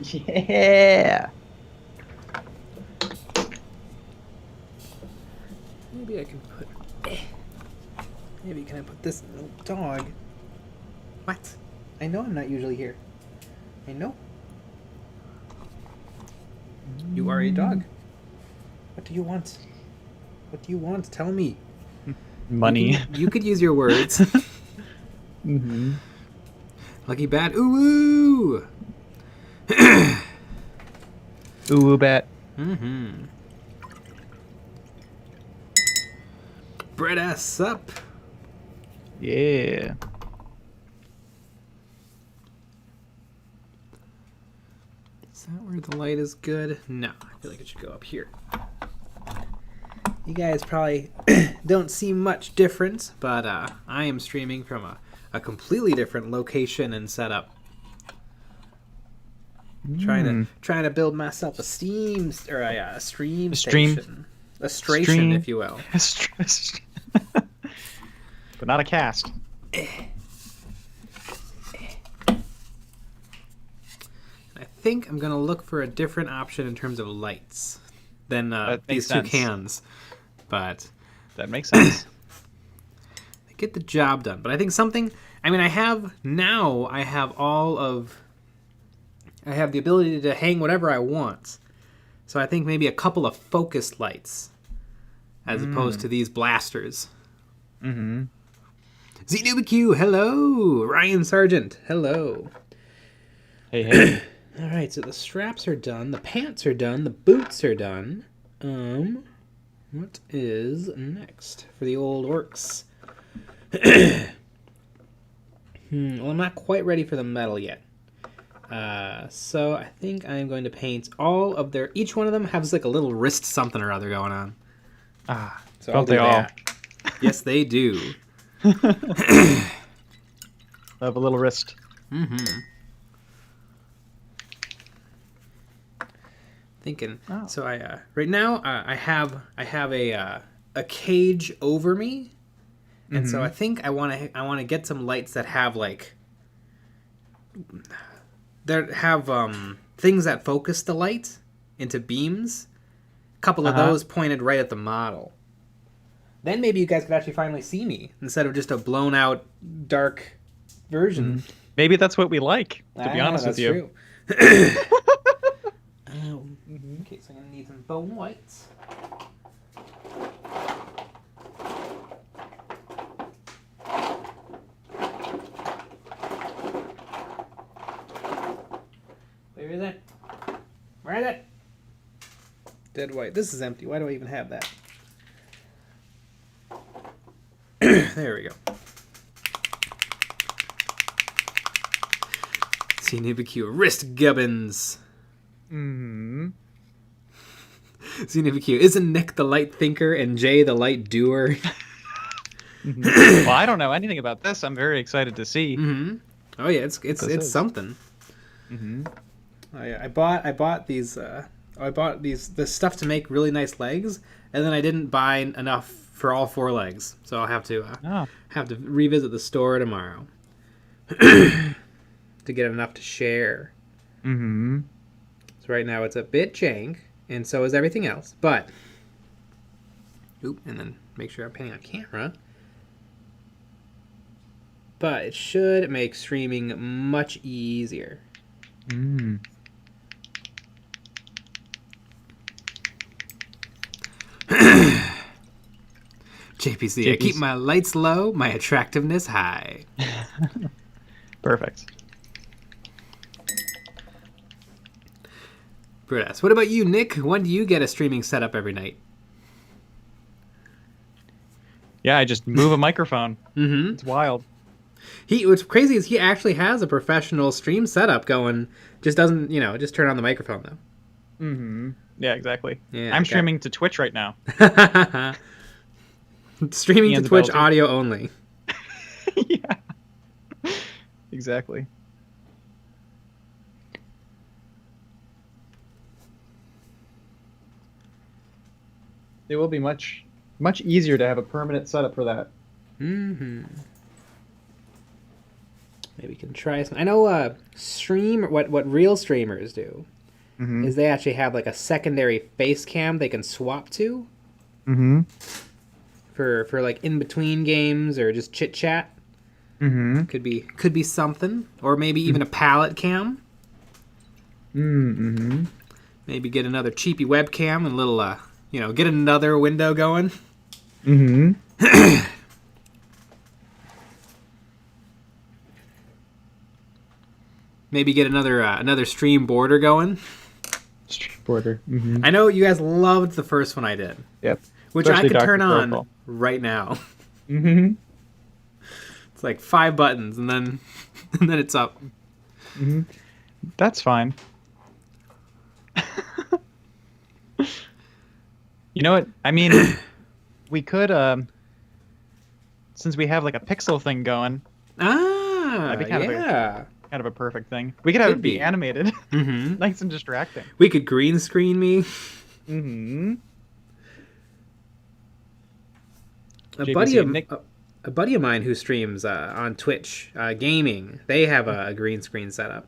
Yeah. Maybe I can put... Maybe can I put this little dog... What? I know I'm not usually here. I know. You are a dog. What do you want? What do you want? Tell me. Money. You could use your words. Mm-hmm. Lucky bat. Ooh. Ooh, bat. Mm-hmm. Bread ass up. Yeah. Is that where the light is good? No, I feel like it should go up here. You guys probably don't see much difference, but I am streaming from a completely different location and setup. Trying to build myself a stream station, a stration, if you will. But not a cast. I think I'm gonna look for a different option in terms of lights than these two sense. cans, but That makes sense. they get the job done. But I think something. I mean, I have the ability to hang whatever I want. So I think maybe a couple of focused lights as opposed to these blasters. Mm-hmm. ZNewBQ, hello. Ryan Sargent, hello. Hey, hey. All right, so the straps are done, the pants are done, the boots are done. What is next for the old orcs? Well, I'm not quite ready for the metal yet. So I think I'm going to paint all of their... Each one of them has like a little wrist something or other going on. So Don't they all? Yes, they do. I have a little wrist. Mm-hmm. Thinking. Oh. So I right now I have a cage over me, and so I think I want to get some lights that have things that focus the light into beams. A couple of those pointed right at the model. Then maybe you guys could actually finally see me instead of just a blown out dark version. Maybe that's what we like, to be honest with you. True. Okay, so I'm going to need some bone whites. Where is it? Where is it? Dead white. This is empty. Why do I even have that? There we go. ZNewBQ. Wrist gubbins. Mm-hmm. ZNewBQ. Isn't Nick the light thinker and Jay the light doer? Well, I don't know anything about this. I'm very excited to see. Mm-hmm. Oh yeah, it's something. Mm-hmm. I bought these the stuff to make really nice legs, and then I didn't buy enough for all 4 legs, so I'll have to revisit the store tomorrow to get enough to share. Mm-hmm. So right now it's a bit jank, and so is everything else. But and then make sure I'm painting on camera. But it should make streaming much easier. Mm. JPC, I keep my lights low, my attractiveness high. Perfect. Brutus, what about you, Nick? When do you get a streaming setup every night? Yeah, I just move a microphone. Mm-hmm. It's wild. What's crazy is he actually has a professional stream setup going. Just doesn't, just turn on the microphone though. Mm-hmm. Yeah, exactly. Yeah, I'm streaming to Twitch right now. Streaming to Twitch, audio only. Yeah. Exactly. It will be much easier to have a permanent setup for that. Mm-hmm. Maybe we can try some. I know what real streamers do is they actually have like a secondary face cam they can swap to. Mm-hmm. For like in between games or just chit chat. Mm-hmm. Could be something, or maybe even a palette cam. Mm-hmm. Maybe get another cheapy webcam and a little get another window going. Mm-hmm. Maybe get another stream border going. Stream border. Mm-hmm. I know you guys loved the first one I did. Yep. Which Especially I could turn Dr. on Purple. right now. Mm-hmm. It's like 5 buttons and then it's up. Mm-hmm. That's fine. You know what? I mean, we could, since we have like a pixel thing going. That'd be kind of a perfect thing. We could have it be animated. Mm-hmm. Nice and distracting. We could green screen me. Mm-hmm. A buddy of mine who streams on Twitch gaming, they have a green screen setup.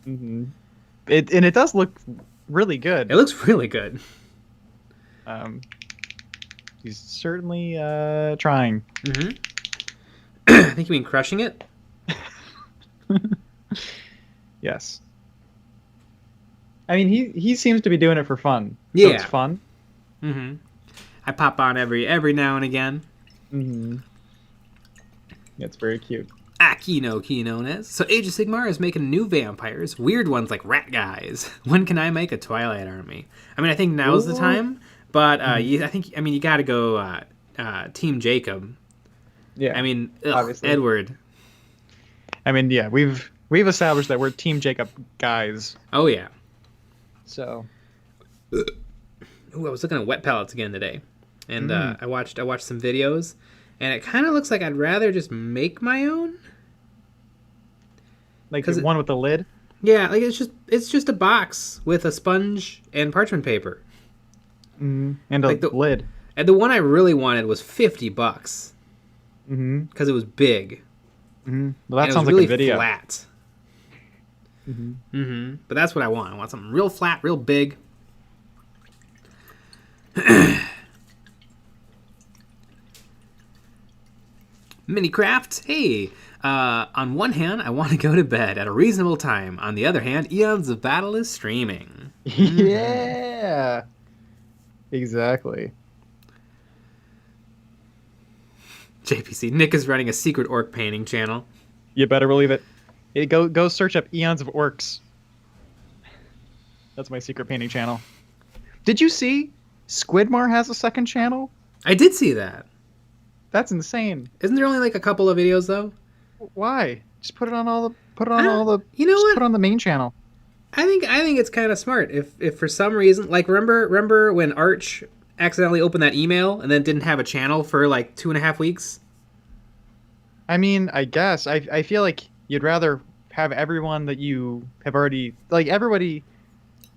Mm-hmm. It does look really good. It looks really good. He's certainly trying. Mm-hmm. I think you mean crushing it. Yes. I mean, he seems to be doing it for fun. Yeah, so it's fun. Mm-hmm. I pop on every now and again. Mm-hmm. It's very cute. Kinones. So Age of Sigmar is making new vampires, weird ones like rat guys. When can I make a Twilight army? I mean, I think now's the time, but you got to go Team Jacob. Yeah. I mean, obviously. Edward. I mean, yeah, we've established that we're Team Jacob guys. Oh yeah. So. Ooh, I was looking at wet pellets again today, and I watched some videos, and it kind of looks like I'd rather just make my own. Like the one with the lid? Yeah, like it's just a box with a sponge and parchment paper. Mm-hmm. And a lid. And the one I really wanted was $50. Mm-hmm. Because it was big. Mm-hmm. Well, that sounds sounds like really a video. Flat. Mm-hmm. Mm-hmm. But that's what I want. I want something real flat, real big. Minicraft, hey. On one hand, I want to go to bed at a reasonable time. On the other hand, Eons of Battle is streaming. Yeah. Exactly. JPC, Nick is running a secret orc painting channel. You better believe it. Go search up Eons of Orcs. That's my secret painting channel. Did you see Squidmar has a second channel? I did see that. That's insane. Isn't there only like a couple of videos though? Why? Just put it on all the You know what? Put it on the main channel. I think it's kind of smart. If for some reason, like remember when Arch accidentally opened that email and then didn't have a channel for like 2.5 weeks? I mean, I guess I feel like you'd rather have everyone that you have already everybody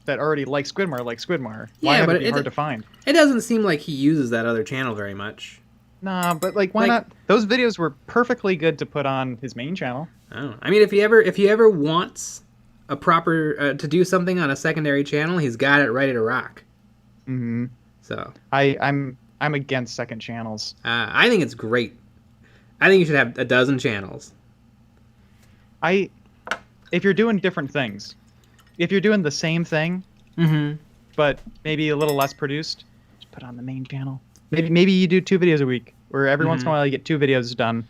that already likes Squidmar like Squidmar. Why have it be hard to find? It doesn't seem like he uses that other channel very much. Nah, but why not? Those videos were perfectly good to put on his main channel. I don't know. I mean, if he ever wants a proper to do something on a secondary channel, he's got it ready to rock. Mm-hmm. So I'm against second channels. I think it's great. I think you should have a dozen channels. If you're doing different things, if you're doing the same thing, but maybe a little less produced, just put it on the main channel. Maybe you do 2 videos a week, or every once in a while you get 2 videos done.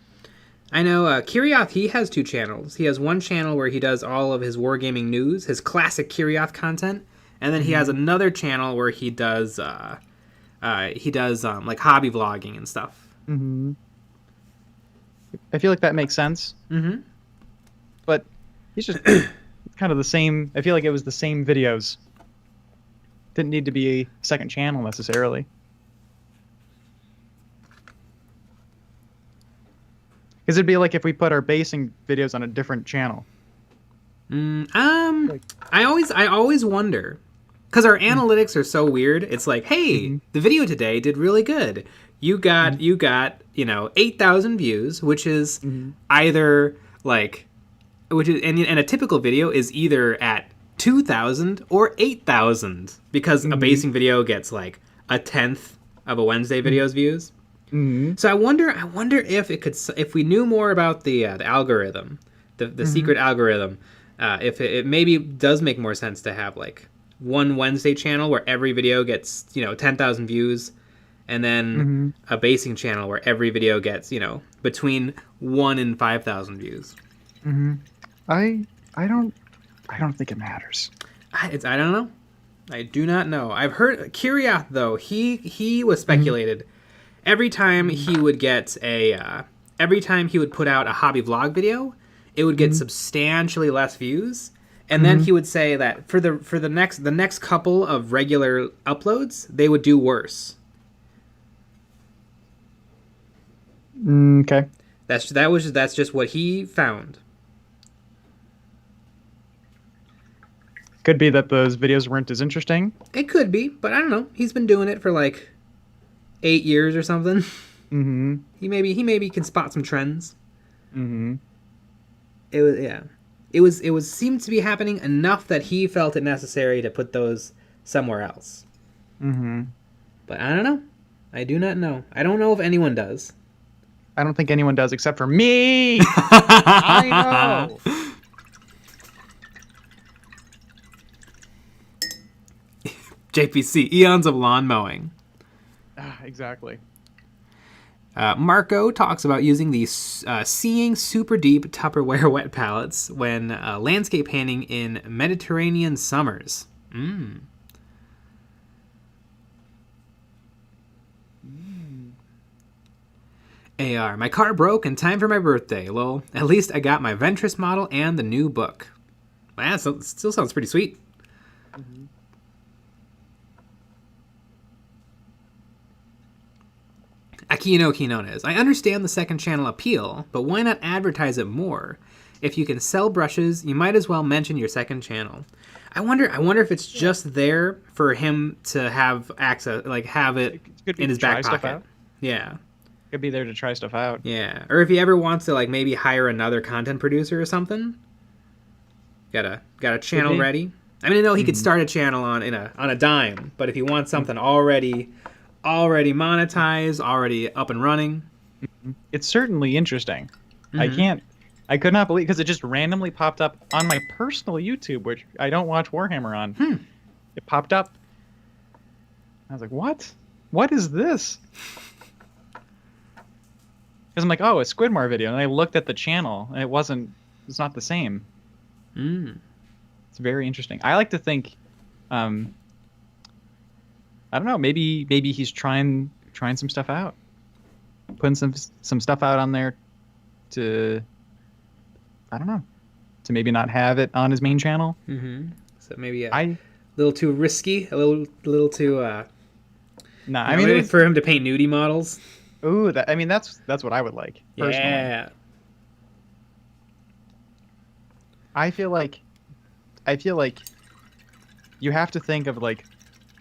I know Kirioth, he has 2 channels. He has one channel where he does all of his wargaming news, his classic Kirioth content, and then he has another channel where he does like hobby vlogging and stuff. Mm-hmm. I feel like that makes sense. Mm-hmm. But he's just kind of the same. I feel like it was the same videos. Didn't need to be a second channel necessarily. Because it'd be like if we put our basing videos on a different channel. I always wonder, because our analytics are so weird. It's like, hey, the video today did really good. You got 8,000 views, which is either like which is and a typical video is either at 2,000 or 8,000 because a basing video gets like a tenth of a Wednesday video's views. So I wonder if we knew more about the algorithm, the secret algorithm, if it maybe does make more sense to have like one Wednesday channel where every video gets 10,000 views, and then a basing channel where every video gets between 1 and 5,000 views. I don't think it matters. I don't know. I do not know. I've heard Kiriath though. He was speculated every time he would get every time he would put out a hobby vlog video, it would get substantially less views, and then he would say that for the next couple of regular uploads, they would do worse. Okay. That's just what he found. Could be that those videos weren't as interesting. It could be, but I don't know. He's been doing it for like 8 years or something. He maybe can spot some trends. It was seemed to be happening enough that he felt it necessary to put those somewhere else. But I don't know. I do not know. I don't know if anyone does. I don't think anyone does except for me. I know. JPC, Eons of Lawn Mowing. Exactly. Marco talks about using the Seeing Super Deep Tupperware wet palettes when landscape painting in Mediterranean summers. AR, my car broke in time for my birthday, lol. At least I got my Ventress model and the new book. That still sounds pretty sweet. Aquino Quinones. I understand the second channel appeal, but why not advertise it more? If you can sell brushes, you might as well mention your second channel. I wonder if it's just there for him to have access, like have it in his back pocket. Yeah. Could be there to try stuff out. Yeah. Or if he ever wants to like maybe hire another content producer or something. Got a channel ready. I mean, I know he could start a channel on a dime, but if he wants something already monetized, already up and running. It's certainly interesting. I could not believe, because it just randomly popped up on my personal YouTube, which I don't watch Warhammer on. It popped up. I was like, what? What is this? Because I'm like, oh, a Squidmar video. And I looked at the channel, and it's not the same. It's very interesting. I like to think, I don't know, maybe he's trying some stuff out. Putting some stuff out on there to, I don't know, to maybe not have it on his main channel. So maybe a little too risky, a little too nah, I mean, for him to paint nudie models. Ooh, that's what I would like. Personally. Yeah. I feel like you have to think of like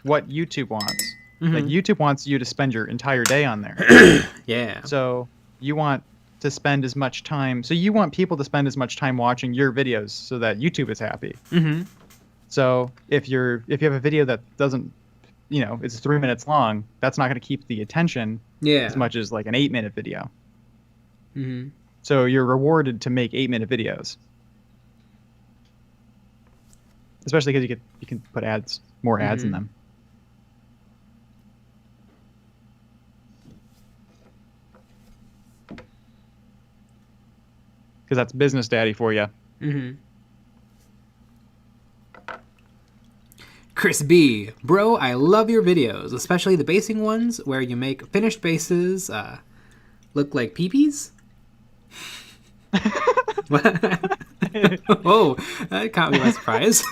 what YouTube wants. Like YouTube wants you to spend your entire day on there. Yeah. So you want to spend as much time. So you want people to spend as much time watching your videos so that YouTube is happy. So if you have a video that doesn't, it's 3 minutes long, that's not going to keep the attention as much as like an 8-minute video. So you're rewarded to make 8-minute videos. Especially because you can put more ads in them. Because that's business daddy for you. Chris B. Bro, I love your videos, especially the basing ones where you make finished bases look like peepees. Whoa, that caught me by surprise.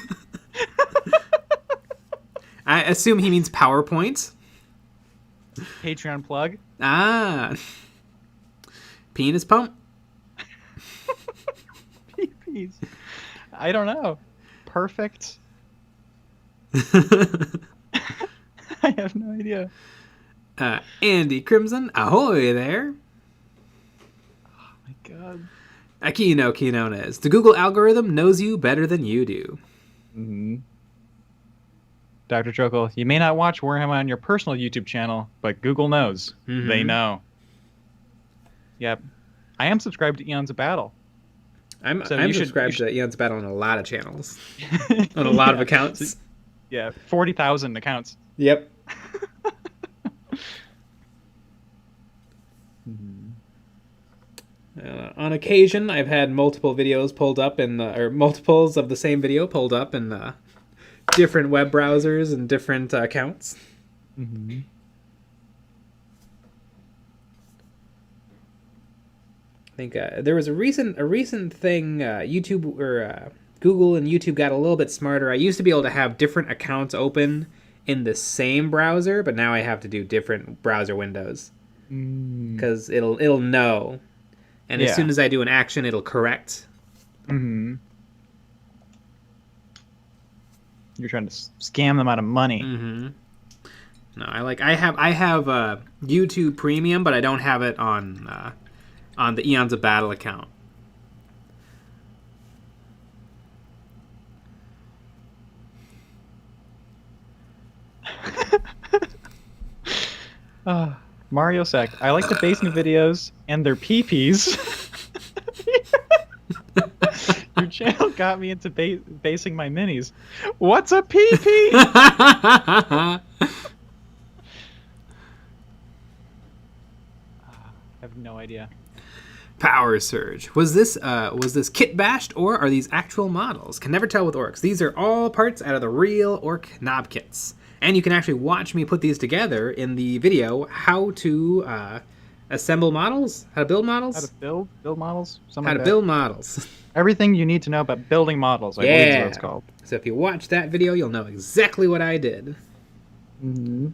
I assume he means PowerPoint. Patreon plug. Penis pump. Peepees. I don't know. Perfect. I have no idea. Andy Crimson, ahoy there. Oh my god. Aki no Quinones. The Google algorithm knows you better than you do. Mm-hmm. Dr. Trokel, you may not watch Warhammer on your personal YouTube channel, but Google knows. Mm-hmm. They know. Yep. I am subscribed to Eons of Battle. I'm subscribed to Eons of Battle on a lot of channels. On a lot of accounts. Yeah, 40,000 accounts. Yep. On occasion, I've had multiple videos pulled up or multiples of the same video pulled up in different web browsers and different accounts. Mm-hmm. I think there was a recent thing YouTube or Google and YouTube got a little bit smarter. I used to be able to have different accounts open in the same browser, but now I have to do different browser windows because it'll know, and as soon as I do an action, it'll correct. Mm-hmm. You're trying to scam them out of money. Mm-hmm. No, I have YouTube Premium, but I don't have it on the Eons of Battle account. Mario Sec. I like the basement videos and their peepees. Your channel got me into basing my minis. What's a peepee? I have no idea. Power Surge. Was this kit bashed, or are these actual models? Can never tell with orcs. These are all parts out of the real orc knob kits. And you can actually watch me put these together in the video, how to assemble models, how to build models. How to build models? How to build models. Everything you need to know about building models, I believe is what it's called. So if you watch that video, you'll know exactly what I did. Mm-hmm.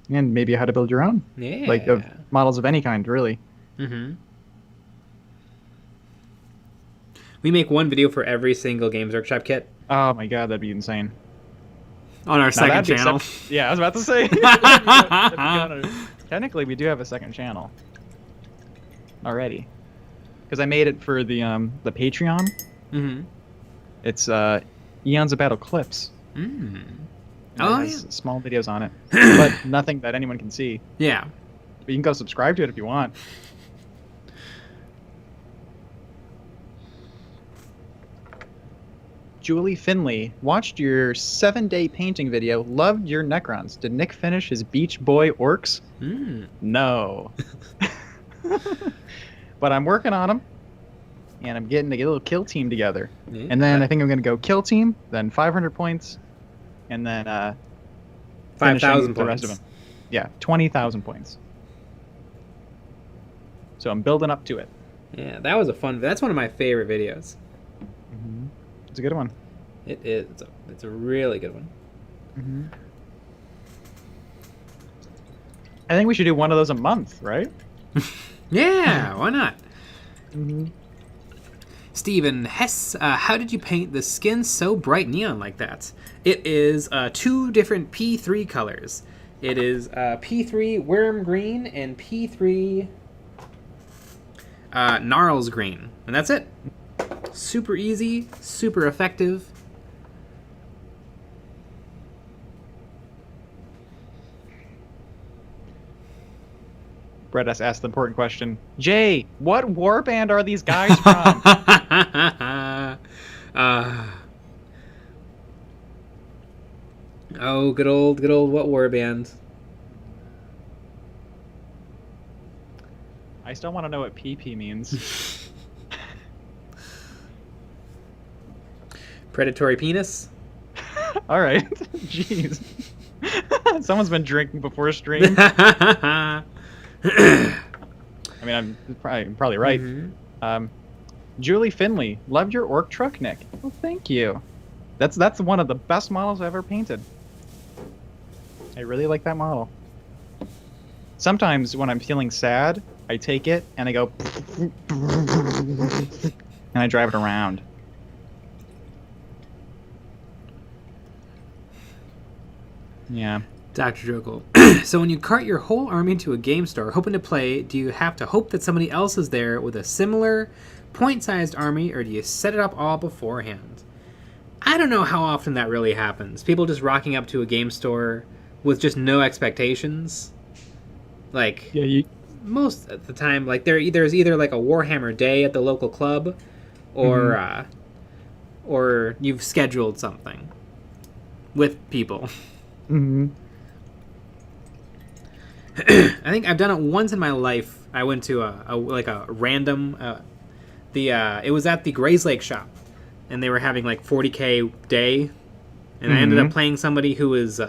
And maybe how to build your own. Yeah. Like models of any kind, really. Mm-hmm. We make one video for every single Games Workshop kit. Oh my god, that'd be insane. On our second channel. Yeah, I was about to say. Technically, we do have a second channel already, because I made it for the Patreon. Mm-hmm. It's Eons of Battle Clips. Mm. Oh, it has small videos on it, but nothing that anyone can see. Yeah. But you can go subscribe to it if you want. Julie Finley watched your 7-day painting video, loved your Necrons. Did Nick finish his Beach Boy orcs? No. But I'm working on them, and I'm getting a little kill team together. Yeah. And then I think I'm going to go kill team, then 500 points, and then 5,000 the rest of them. Yeah, 20,000 points. So I'm building up to it. Yeah, that was a fun. That's one of my favorite videos. Mm-hmm. It's a good one. It is. It's a really good one. Mm-hmm. I think we should do one of those a month, right? Yeah, why not? Mm-hmm. Stephen Hess, how did you paint the skin so bright neon like that? It is 2 different P3 colors. It is P3 Worm Green and P3 Gnarls Green. And that's it. Super easy, super effective. Brett has asked the important question. Jay, what warband are these guys from? Oh, good old what warband? I still want to know what PP means. Predatory penis? All right. Jeez. Someone's been drinking before stream. I mean, I'm probably right. Mm-hmm. Julie Finley, loved your orc truck, Nick. Well, thank you. That's one of the best models I've ever painted. I really like that model. Sometimes when I'm feeling sad, I take it and I go and I drive it around. Yeah. Dr. Jokul. So when you cart your whole army to a game store hoping to play, do you have to hope that somebody else is there with a similar point-sized army, or do you set it up all beforehand? I don't know how often that really happens. People just rocking up to a game store with just no expectations. Like, most of the time, like there's either like a Warhammer day at the local club, or or you've scheduled something with people. Mm-hmm. I think I've done it once in my life. I went to a random it was at the Grayslake shop, and they were having like 40K day, and I ended up playing somebody who was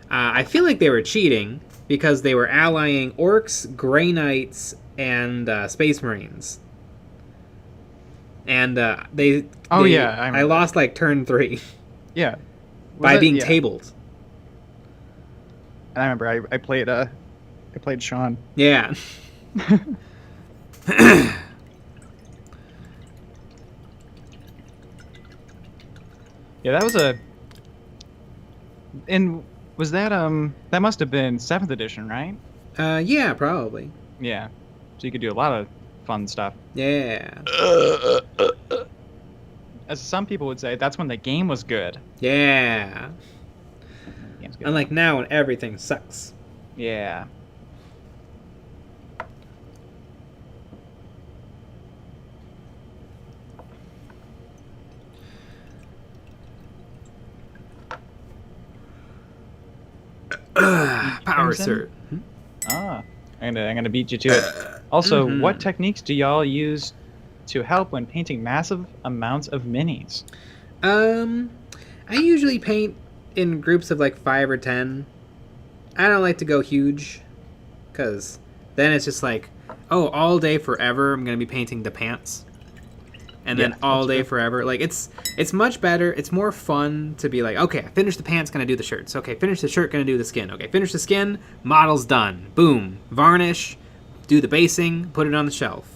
I feel like they were cheating because they were allying orcs, Grey Knights, and Space Marines, and I lost like turn 3 by being tabled. I remember I played Sean. Yeah. Yeah, that was was that that must have been 7th edition, right? Yeah, probably. Yeah. So you could do a lot of fun stuff. Yeah. As some people would say, that's when the game was good. Yeah. Unlike now when everything sucks. Yeah. Power cert. I'm gonna beat you to it. Also, what techniques do y'all use to help when painting massive amounts of minis? I usually paint in groups of like 5 or 10. I don't like to go huge, because then it's just like, oh, all day forever I'm gonna be painting the pants, and then all day forever. Like it's much better. It's more fun to be like, okay, I finished the pants, gonna do the shirts. Okay, finish the shirt, gonna do the skin. Okay, finish the skin, model's done. Boom, varnish, do the basing, put it on the shelf.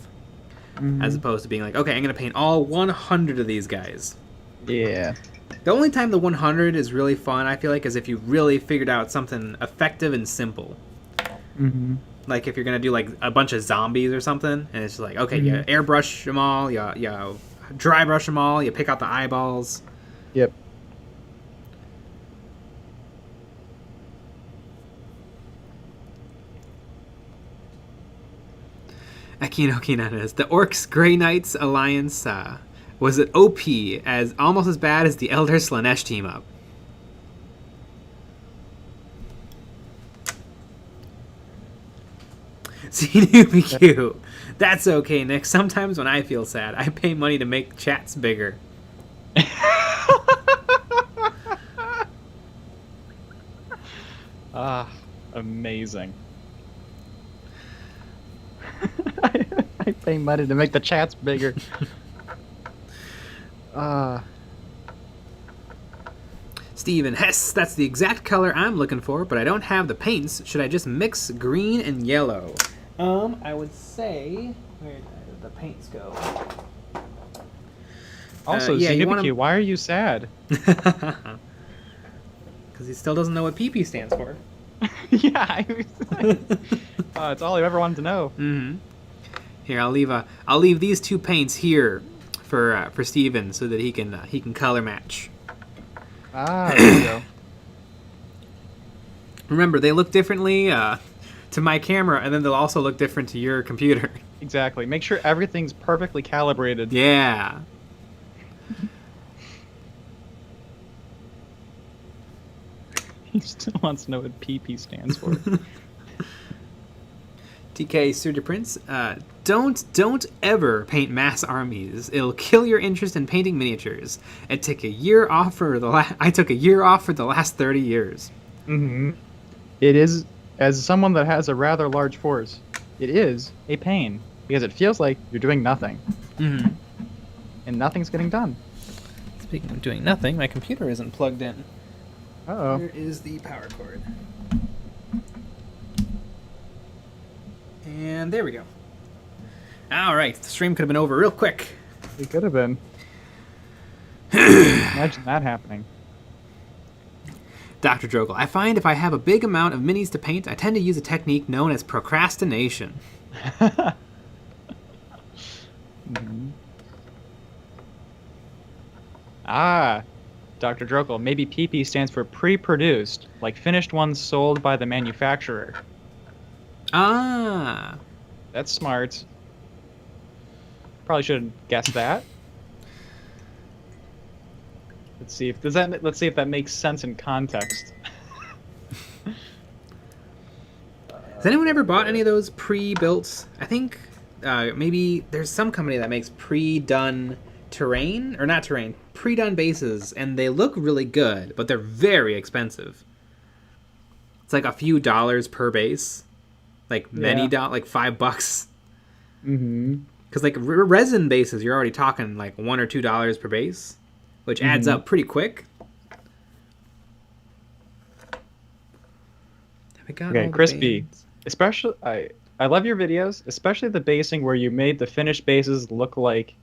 As opposed to being like, okay, I'm gonna paint all 100 of these guys. Yeah. The only time the 100 is really fun, I feel like, is if you really figured out something effective and simple. Like if you're gonna do like a bunch of zombies or something, and it's just like, okay, you airbrush them all, you dry brush them all, you pick out the eyeballs. Yep. Akinoki the Orcs Grey Knights Alliance was it OP, as almost as bad as the Elder Slanesh team up. CNUBQ. That's okay, Nick. Sometimes when I feel sad, I pay money to make chats bigger. Amazing. I pay money to make the chats bigger. Steven Hess, that's the exact color I'm looking for, but I don't have the paints. Should I just mix green and yellow? I would say, where did the paints go? Also, Zenubiki, why are you sad? Because he still doesn't know what PP stands for. Yeah, it's all I ever wanted to know. Here, I'll leave these 2 paints here for Steven so that he can color match. There you go. Remember, they look differently to my camera, and then they'll also look different to your computer. Exactly. Make sure everything's perfectly calibrated. Yeah. He still wants to know what PP stands for. TK Surge Prince, don't ever paint mass armies. It'll kill your interest in painting miniatures. I took a year off for the last 30 years. It is, as someone that has a rather large force, it is a pain because it feels like you're doing nothing. And nothing's getting done. Speaking of doing nothing, my computer isn't plugged in. Uh-oh. Here is the power cord. And there we go. Alright, the stream could have been over real quick. It could have been. Imagine that happening. Dr. Drogle, I find if I have a big amount of minis to paint, I tend to use a technique known as procrastination. Ah, Dr. Drokel, maybe PP stands for pre-produced, like finished ones sold by the manufacturer. Ah. That's smart. Probably should have guessed that. Let's see if that makes sense in context. Has anyone ever bought any of those pre-built? I think maybe there's some company that makes pre-done terrain, or not terrain, pre-done bases, and they look really good, but they're very expensive. It's like a few dollars per base, like like $5. Mm-hmm. Because like resin bases, you're already talking like $1 or $2 per base, which adds up pretty quick. Okay, Crispy. Especially, I love your videos, especially the basing where you made the finished bases look like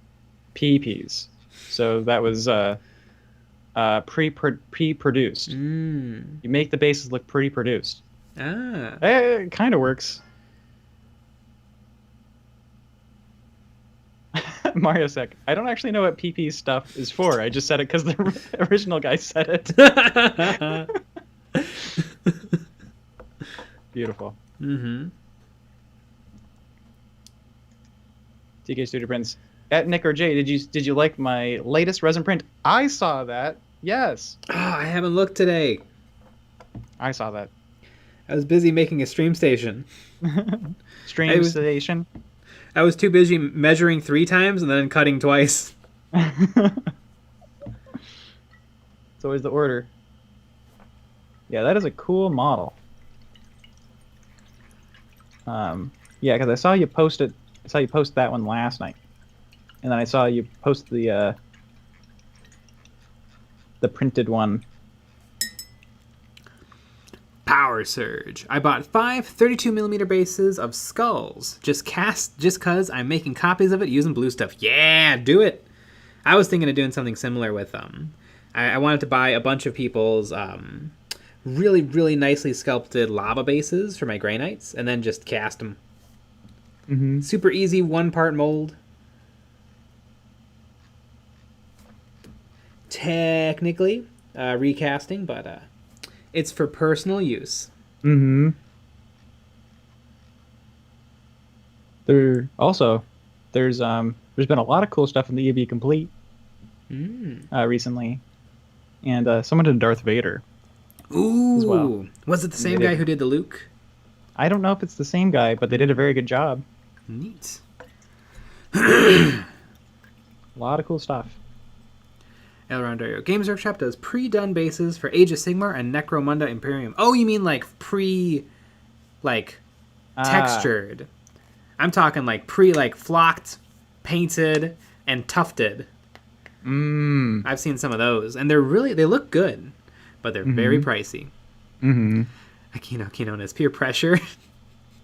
PPs. So that was pre-produced. You make the bases look pre-produced. Ah, it kind of works. Mario Sec. I don't actually know what PP stuff is for. I just said it because the original guy said it. Beautiful. Mm-hmm. TK Studio Prints. At Nick or Jay, did you like my latest resin print? I saw that. Yes. Oh, I haven't looked today. I saw that. I was busy making a stream station. Station. I was too busy measuring 3 times and then cutting twice. It's always the order. Yeah, that is a cool model. Yeah, because I saw you post it. I saw you post that one last night, and then I saw you post the printed one. Power Surge. I bought 5 32mm bases of skulls. Just cause I'm making copies of it using blue stuff. Yeah, do it. I was thinking of doing something similar with I wanted to buy a bunch of people's really, really nicely sculpted lava bases for my Grey Knights, and then just cast them. Mm-hmm. Super easy 1-part mold. Technically recasting, but it's for personal use. Mm-hmm. There's been a lot of cool stuff in the EB Complete recently, and someone did Darth Vader. Ooh, as well. Was it the same guy who did the Luke? I don't know if it's the same guy, but they did a very good job. Neat. A lot of cool stuff. El Rondario. Games Workshop does pre-done bases for Age of Sigmar and Necromunda Imperium. Oh, you mean like textured. I'm talking like flocked, painted, and tufted. I've seen some of those, and they look good, but they're very pricey. Mm-hmm. Akino as peer pressure.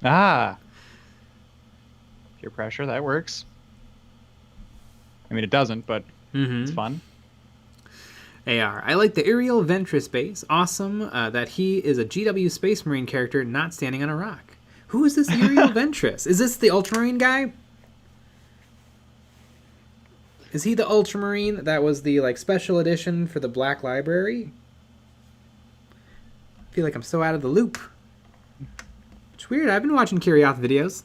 Peer pressure, that works. I mean, it doesn't, but it's fun. AR. I like the Aerial Ventress base. Awesome that he is a GW Space Marine character not standing on a rock. Who is this Aerial Ventress? Is this the Ultramarine guy? Is he the Ultramarine that was the special edition for the Black Library? I feel like I'm so out of the loop. It's weird. I've been watching Kirioth videos.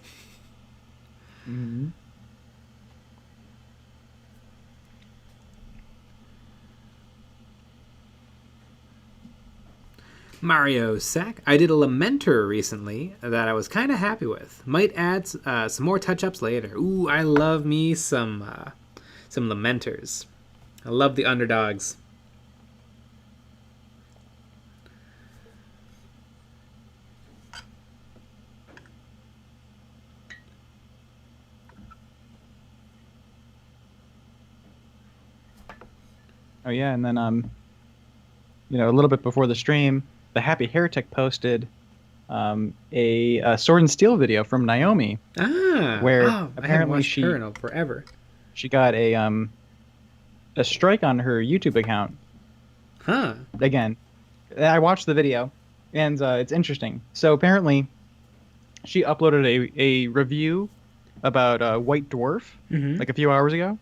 Mm-hmm. Mario Sack. I did a Lamenter recently that I was kind of happy with. Might add some more touch-ups later. Ooh, I love me some Lamenters. I love the underdogs. Oh yeah, and then a little bit before the stream, the Happy Heretic posted a Sword and Steel video from Naomi. Where apparently forever. She got a strike on her YouTube account. Huh. Again, I watched the video, and it's interesting. So apparently, she uploaded a review about White Dwarf Mm-hmm. like a few hours ago,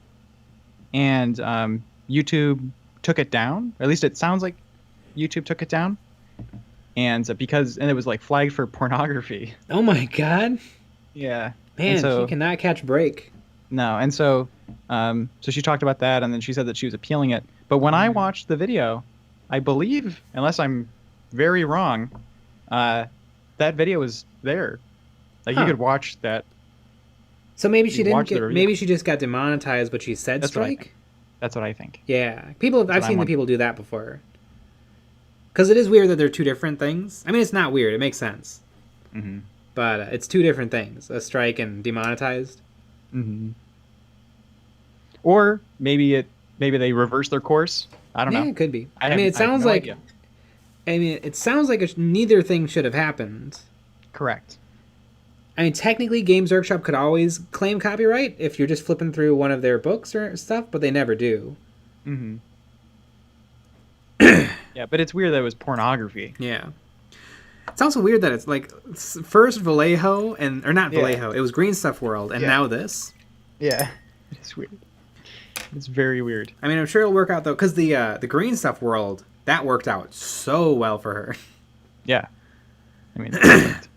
and YouTube took it down. Or at least it sounds like YouTube took it down, and and it was like flagged for pornography. Oh my god. Yeah, and Man, she so cannot catch a break. no, and so she talked about that, and then she said that she was appealing it. But when I watched the video, I believe, unless I'm very wrong, that video was there. Like you could watch that. So maybe she didn't watch the get. review. Maybe she just got demonetized, but she said That's what I strike. think. That's what I think. Yeah, people. I've what I seen the want. people do that before. Because it is weird that they're two different things. I mean, it's not weird. It makes sense. Mm-hmm. But it's two different things: a strike and demonetized. Mm-hmm. Or maybe they reverse their course. I don't know. Yeah, it could be. I mean, it have sounds no like. idea. I mean, it sounds like neither thing should have happened. Correct. I mean, technically, Games Workshop could always claim copyright if you're just flipping through one of their books or stuff, but they never do. Mm-hmm. Yeah, but it's weird that it was pornography. Yeah. It's also weird that it's like first Vallejo or not Yeah. Vallejo. It was Green Stuff World, and now this. Yeah, it's weird. It's very weird. I mean, I'm sure it'll work out though, because the Green Stuff World that worked out so well for her. Yeah, I mean, perfect.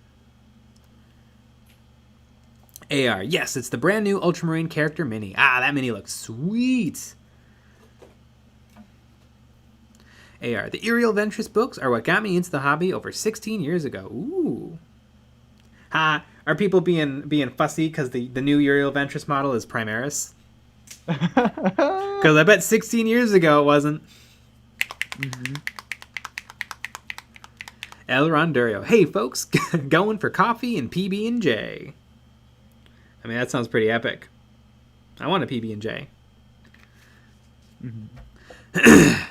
AR, yes, it's the brand new Ultramarine character mini. Ah, that mini looks sweet. AR, the Aerial Ventress books are what got me into the hobby over 16 years ago. Ooh. Ha, are people being fussy because the new Aerial Ventress model is Primaris? Because I bet 16 years ago it wasn't. Mm-hmm. El Rondurio, hey folks, going for coffee and PB&J. I mean, that sounds pretty epic. I want a PB&J. Mm-hmm.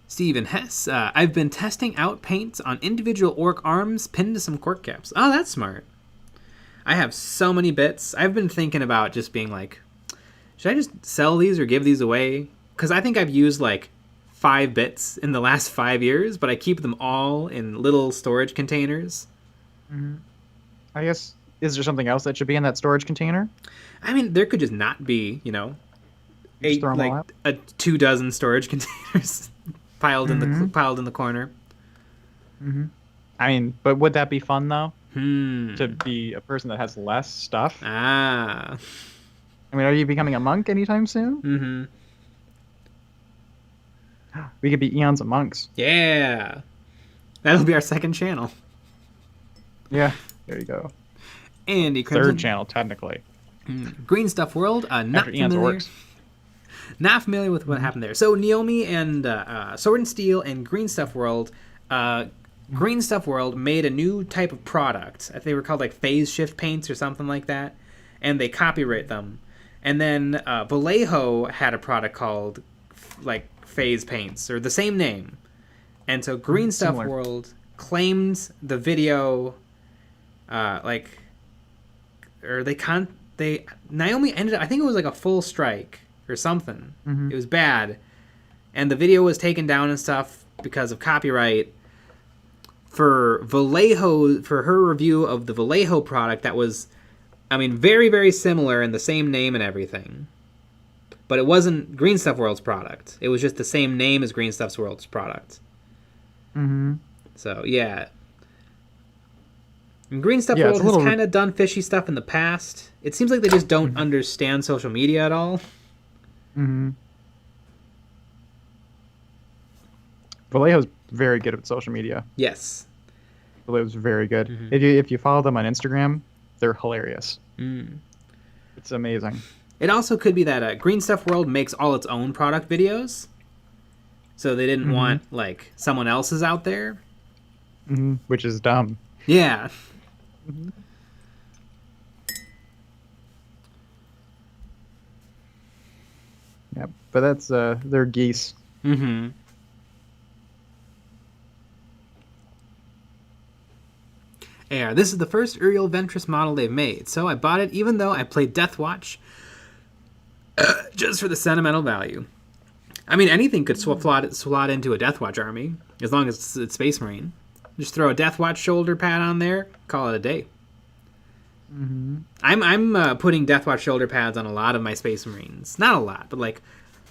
Stephen Hess, I've been testing out paints on individual orc arms pinned to some cork caps. Oh, that's smart. I have so many bits. I've been thinking about just being like, should I just sell these or give these away? Because I think I've used like 5 bits in the last 5 years, but I keep them all in little storage containers. Mm-hmm. I guess, is there something else that should be in that storage container? I mean, there could just not be, you know, Just throw 'em all out? 2 dozen storage containers piled in the corner. Mm-hmm. I mean, but would that be fun though? Hmm. To be a person that has less stuff? Ah. I mean, are you becoming a monk anytime soon? Mm-hmm. We could be Eons of Monks. Yeah. That'll be our second channel. Yeah, there you go. Andy Crimson. Third channel, technically. Green Stuff World. After Eons of Orcs. Not familiar with what happened there. So Naomi and Sword and Steel and Green Stuff World. Green Stuff World made a new type of product. I think they were called like phase shift paints or something like that. And they copyright them. And then Vallejo had a product called like phase paints or the same name. And so Green Stuff Similar. World claimed the video Naomi ended up, I think it was like a full strike or something. Mm-hmm. It was bad. And the video was taken down and stuff because of copyright. For Vallejo, for her review of the Vallejo product, that was, I mean, very, very similar and the same name and everything. But it wasn't Green Stuff World's product. It was just the same name as Green Stuff World's product. Mm-hmm. So, yeah. And Green Stuff Yeah, World it's a has little- kind of done fishy stuff in the past. It seems like they just don't understand social media at all. Mm-hmm. Vallejo's very good at social media. Yes. Vallejo's very good. Mhm. If you follow them on Instagram, they're hilarious. Mm. It's amazing. It also could be that Green Stuff World makes all its own product videos. So they didn't want, like, someone else's out there. Mm-hmm. Which is dumb. Yeah. Mm-hmm. Yeah, but that's they're geese. Mm-hmm. Yeah, this is the first Aerial Ventress model they've made, so I bought it even though I played Deathwatch just for the sentimental value. I mean, anything could slot into a Deathwatch army, as long as it's Space Marine. Just throw a Deathwatch shoulder pad on there, call it a day. Mm-hmm. I'm putting Deathwatch shoulder pads on a lot of my Space Marines. Not a lot, but like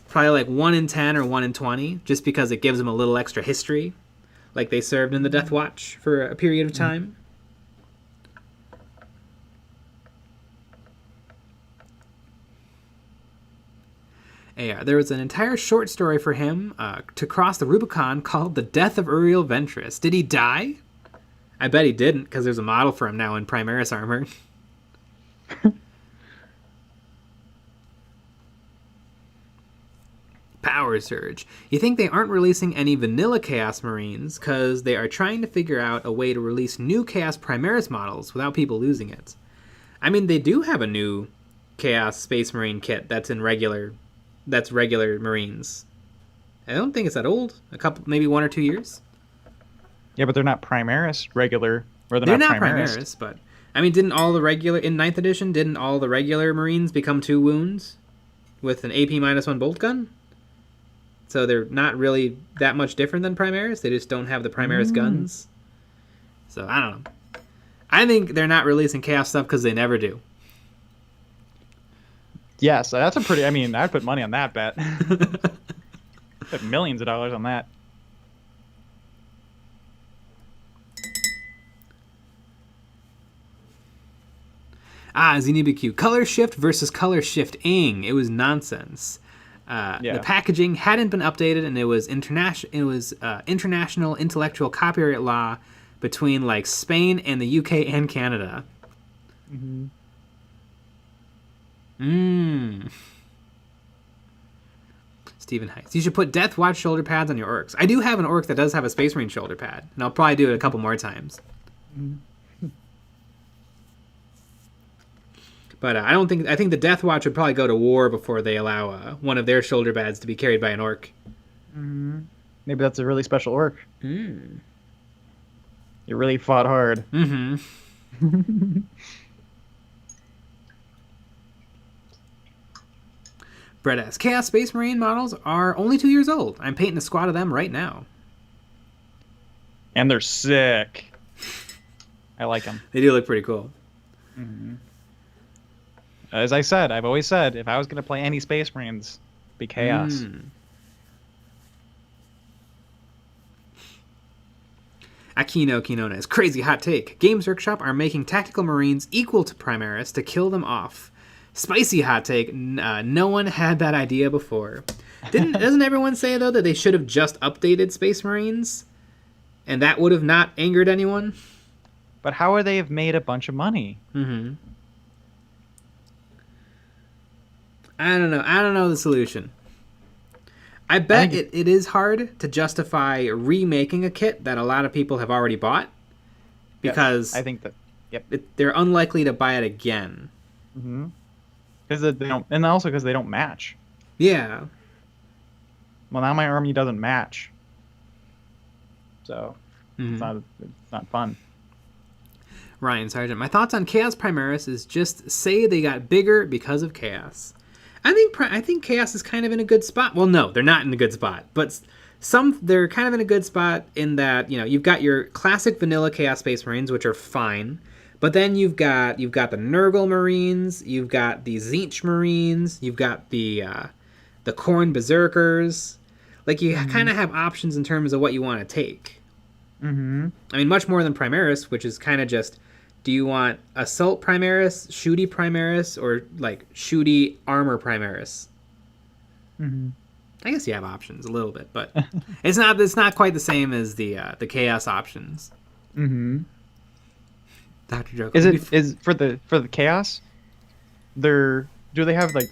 probably like 1 in 10 or 1 in 20, just because it gives them a little extra history, like they served in the Deathwatch for a period of time. Yeah, there was an entire short story for him to cross the Rubicon called The Death of Uriel Ventress. Did he die? I bet he didn't, because there's a model for him now in Primaris armor. Power Surge. You think they aren't releasing any vanilla Chaos Marines because they are trying to figure out a way to release new Chaos Primaris models without people losing it. I mean, they do have a new Chaos Space Marine kit that's regular Marines. I don't think it's that old. A couple, maybe 1 or 2 years. Yeah, but they're not Primaris regular. Or they're not Primaris, but I mean, didn't all the regular in 9th edition? Didn't all the regular Marines become 2 wounds with an AP -1 bolt gun? So they're not really that much different than Primaris. They just don't have the Primaris guns. So I don't know. I think they're not releasing Chaos stuff because they never do. Yeah, so that's a pretty... I mean, I'd put money on that bet. Put millions of dollars on that. ZNBQ. Color shift versus color shifting. It was nonsense. The packaging hadn't been updated, and it was international intellectual copyright law between like Spain and the UK and Canada. Stephen Heights. You should put Deathwatch shoulder pads on your orcs. I do have an orc that does have a Space Marine shoulder pad, and I'll probably do it a couple more times. But I think the Deathwatch would probably go to war before they allow one of their shoulder pads to be carried by an orc. Maybe that's a really special orc. You really fought hard. Brett asks, Chaos Space Marine models are only 2 years old. I'm painting a squad of them right now. And they're sick. I like them. They do look pretty cool. As I said, I've always said, if I was going to play any Space Marines, be Chaos. Aquino Quinones. Crazy hot take. Games Workshop are making tactical Marines equal to Primaris to kill them off. Spicy hot take. No one had that idea before. Doesn't everyone say, though, that they should have just updated Space Marines? And that would have not angered anyone? But how would they have made a bunch of money? I don't know. I don't know the solution. I bet it is hard to justify remaking a kit that a lot of people have already bought. Because I think that they're unlikely to buy it again. Because they don't, and also because they don't match. Yeah. Well, now my army doesn't match. So it's not fun. Ryan Sargent, my thoughts on Chaos Primaris is just say they got bigger because of Chaos. I think Chaos is kind of in a good spot. Well, no, they're not in a good spot, but they're kind of in a good spot in that, you know, you've got your classic vanilla Chaos Space Marines, which are fine, but then you've got the Nurgle Marines, you've got the Tzeentch Marines, you've got the Khorne Berserkers. Like, you kind of have options in terms of what you want to take. I mean, much more than Primaris, which is kind of just, do you want Assault Primaris, Shooty Primaris, or, like, Shooty Armor Primaris? I guess you have options a little bit, but it's not quite the same as the Chaos options. Dr. Joke. Is for the Chaos? Do they have like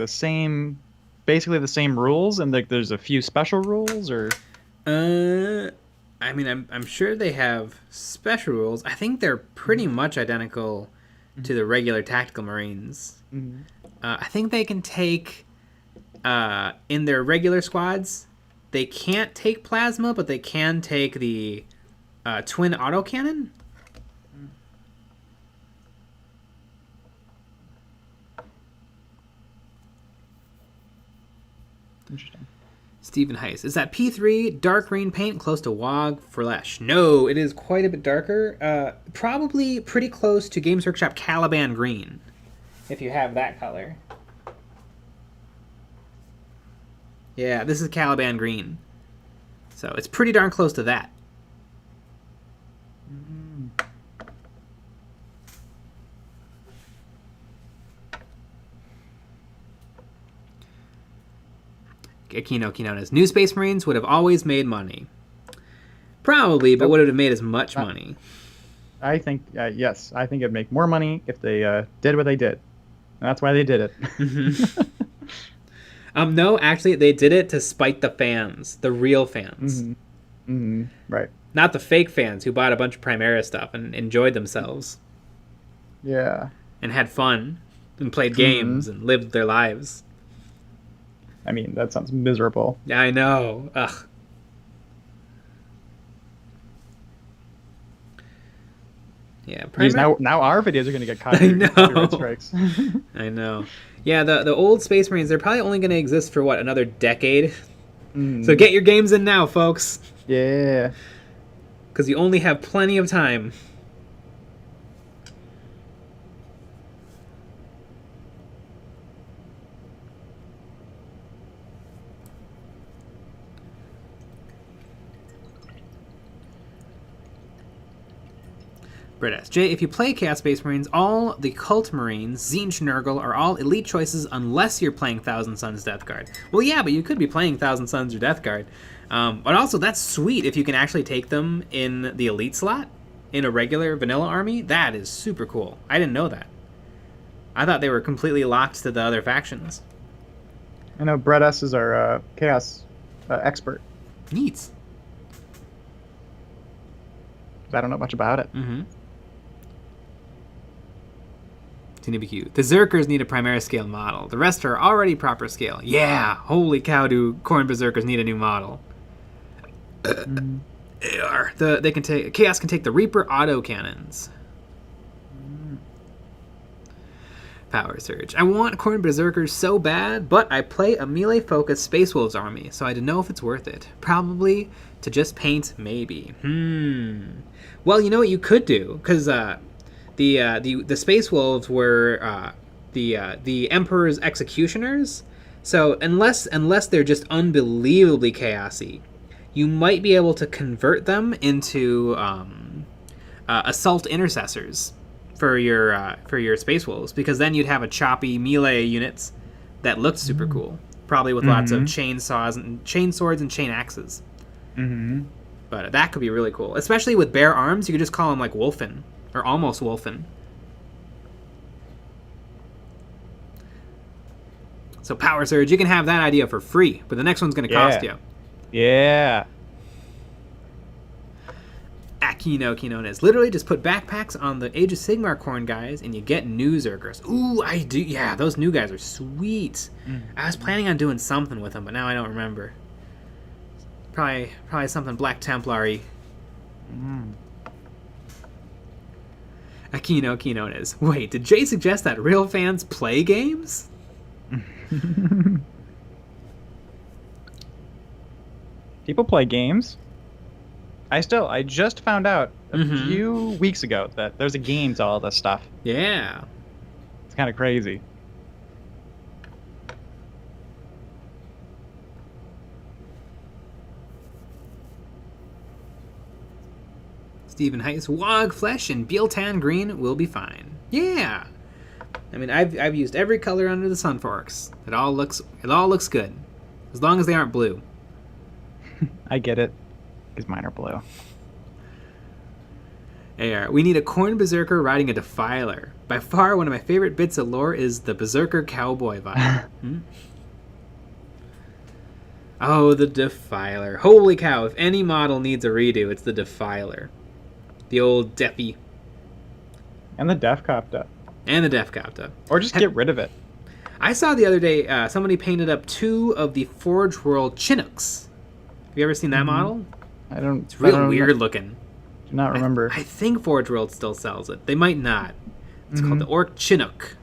basically the same rules, and like there's a few special rules, or? I mean, I'm sure they have special rules. I think they're pretty much identical to the regular tactical Marines. I think they can take in their regular squads. They can't take plasma, but they can take the twin autocannon. Interesting. Stephen Heiss. Is that P3 dark green paint close to WOG Flesh? No, it is quite a bit darker. Probably pretty close to Games Workshop Caliban Green, if you have that color. Yeah, this is Caliban Green. So it's pretty darn close to that. Kino's new Space Marines would have always made money. Probably, but would it have made as much money? I think, yes. I think it'd make more money if they did what they did. And that's why they did it. No, actually, they did it to spite the fans. The real fans. Right. Not the fake fans who bought a bunch of Primera stuff and enjoyed themselves. Yeah. And had fun. And played games and lived their lives. I mean, that sounds miserable. Yeah, I know. Ugh. Yeah, now our videos are going to get copyright strikes. I know. Yeah, the old Space Marines, they're probably only going to exist for, what, another decade? So get your games in now, folks. Yeah. Because you only have plenty of time. Jay, if you play Chaos Space Marines, all the Cult Marines, Tzeentch, Nurgle, are all elite choices unless you're playing Thousand Suns Death Guard. Well, yeah, but you could be playing Thousand Suns or Death Guard. But also, that's sweet if you can actually take them in the elite slot in a regular vanilla army. That is super cool. I didn't know that. I thought they were completely locked to the other factions. I know Brett S. is our Chaos expert. Neat. I don't know much about it. TNBQ. The Zerkers need a Primera scale model. The rest are already proper scale. Yeah! Holy cow, do Khorne Berserkers need a new model. They can take Chaos can take the Reaper auto cannons. Power Surge. I want Khorne Berserkers so bad, but I play a melee-focused Space Wolves army, so I don't know if it's worth it. Probably to just paint, maybe. Well, you know what you could do, because the Space Wolves were the Emperor's executioners. So unless they're just unbelievably chaosy, you might be able to convert them into assault intercessors for your Space Wolves, because then you'd have a choppy melee units that looked super cool, probably with lots of chainsaws and chain swords and chain axes. But that could be really cool, especially with bare arms. You could just call them like Wolfen. Or almost Wolfen. So Power Surge, you can have that idea for free, but the next one's going to cost you. Yeah. Kinones. Literally just put backpacks on the Age of Sigmar Khorne guys and you get new Zerkers. Ooh, I do. Yeah, those new guys are sweet. I was planning on doing something with them, but now I don't remember. Probably something Black Templar-y. Kinones. Wait, did Jay suggest that real fans play games? People play games. I just found out a few weeks ago that there's a game to all this stuff. Yeah. It's kind of crazy. Stephen Heiss, Wog Flesh and Bieltan Green will be fine. Yeah. I mean, I've used every color under the sun for orcs. It all looks good, as long as they aren't blue. I get it, because mine are blue. AR, we need a Khorne Berserker riding a Defiler. By far, one of my favorite bits of lore is the Berserker cowboy vibe. Oh, the Defiler. Holy cow, if any model needs a redo, it's the Defiler. The old Defi. And the Defcopta. And the Defcopta. Or just get rid of it. I saw the other day somebody painted up 2 of the Forge World Chinooks. Have you ever seen that model? I don't. It's real weird looking. Do not remember. I think Forge World still sells it. They might not. It's called the Orc Chinook.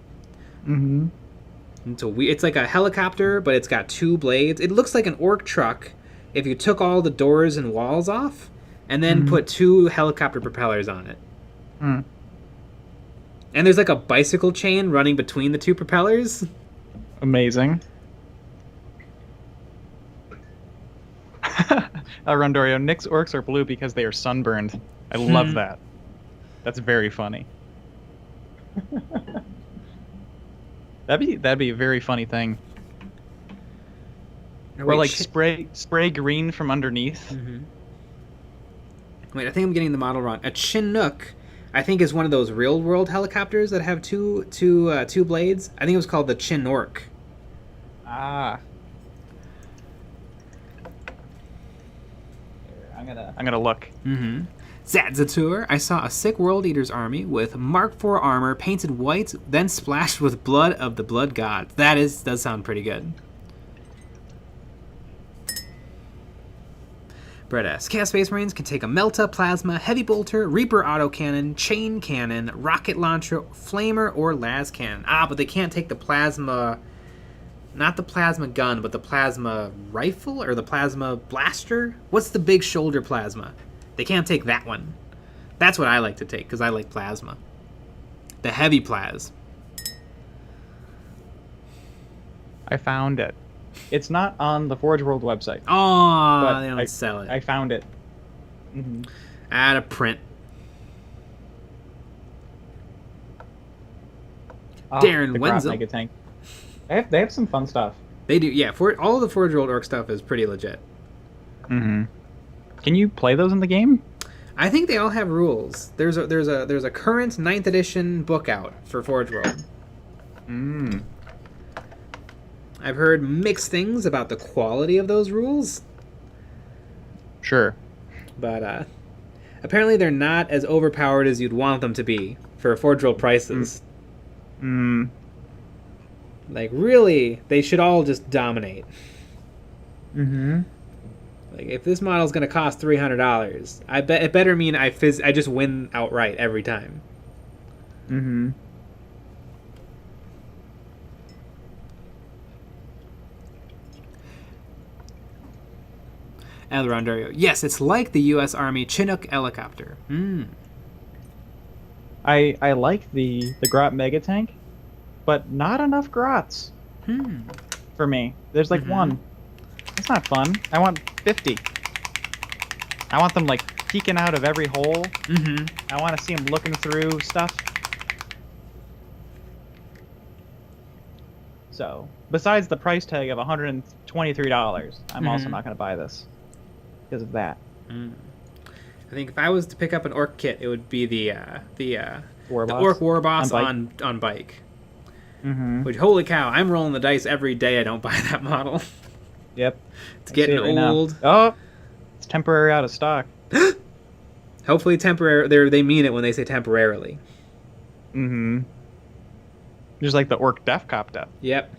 It's like a helicopter, but it's got 2 blades. It looks like an orc truck if you took all the doors and walls off and then put 2 helicopter propellers on it. Mm. And there's like a bicycle chain running between the 2 propellers. Amazing. Rondorio, Nick's orcs are blue because they are sunburned. I love that. That's very funny. That'd be a very funny thing. Or like spray green from underneath. Wait, I think I'm getting the model wrong. A Chinook, I think, is one of those real world helicopters that have two blades. I think it was called the Chinork. Ah. I'm gonna look. Zadzatur, I saw a sick World Eater's army with Mark IV armor painted white, then splashed with blood of the blood god. Does sound pretty good. Brett S. Chaos Space Marines can take a Melta, Plasma, Heavy Bolter, Reaper Autocannon, Chain Cannon, Rocket Launcher, Flamer, or Las Cannon. Ah, but they can't take the Plasma... Not the Plasma Gun, but the Plasma Rifle? Or the Plasma Blaster? What's the big shoulder Plasma? They can't take that one. That's what I like to take, because I like Plasma. The Heavy Plas. I found it. It's not on the Forge World website. Oh, they don't sell it. I found it. Out of print. Darren Wenzel. Mega Tank. They have some fun stuff. They do, yeah. All of the Forge World Orc stuff is pretty legit. Can you play those in the game? I think they all have rules. There's a current 9th edition book out for Forge World. I've heard mixed things about the quality of those rules. Sure. But apparently they're not as overpowered as you'd want them to be for Forge World prices. Like, really, they should all just dominate. Like, if this model's going to cost $300, I bet it better mean I just win outright every time. El Rondario. Yes, it's like the U.S. Army Chinook helicopter. I like the Grot Mega Tank, but not enough Grots for me. There's like one. That's not fun. I want 50. I want them like peeking out of every hole. I want to see them looking through stuff. So, besides the price tag of $123, I'm also not going to buy this because of that. I think if I was to pick up an Orc kit, it would be the Orc War Boss on bike. Which, holy cow, I'm rolling the dice every day I don't buy that model. Yep. It's getting old. Oh, it's temporary out of stock. Hopefully temporary. They mean it when they say temporarily. Just like the Orc Def Cop Death. Yep.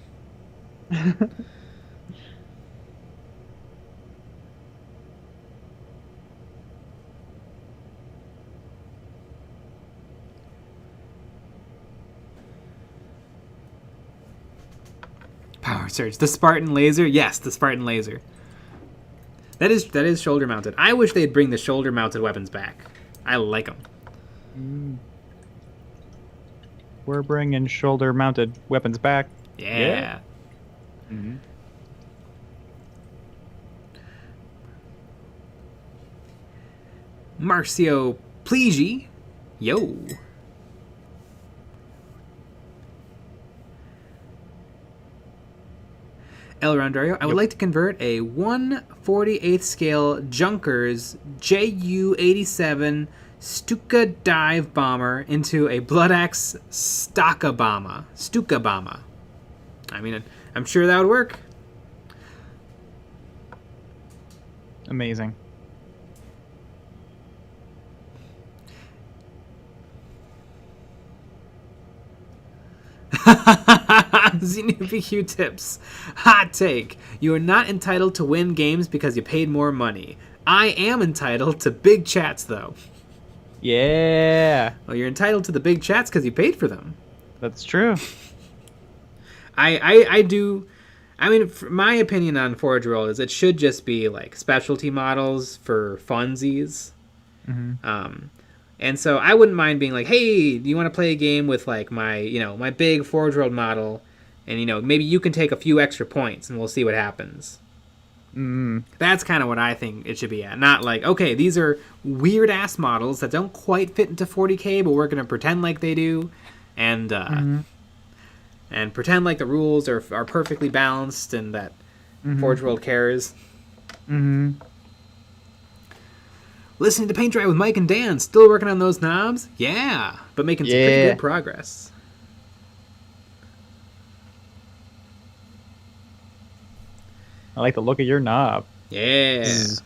Power Surge. The Spartan Laser. Yes, the Spartan Laser. That is shoulder mounted. I wish they'd bring the shoulder mounted weapons back. I like them. We're bringing shoulder mounted weapons back. Yeah. Marcio Pligi. Yo. El Rondario, I would like to convert a 1/48 scale Junkers Ju-87 Stuka dive bomber into a Blood Axe Stuka bomber. I mean, I'm sure that would work. Amazing. ZNPQ tips. Hot take. You are not entitled to win games because you paid more money. I am entitled to big chats, though. Yeah. Well, you're entitled to the big chats because you paid for them. That's true. I do. I mean, my opinion on Forge World is it should just be like specialty models for funsies. Mm-hmm. And so I wouldn't mind being like, hey, do you want to play a game with like my my big Forge World model, and maybe you can take a few extra points, and we'll see what happens. That's kind of what I think it should be at. Not like, okay, these are weird ass models that don't quite fit into 40K, but we're gonna pretend like they do, and and pretend like the rules are perfectly balanced and that Forge World cares. Listening to Paint Dry with Mike and Dan. Still working on those knobs? Yeah, but making some pretty good progress. I like the look of your knob. Yeah. Let's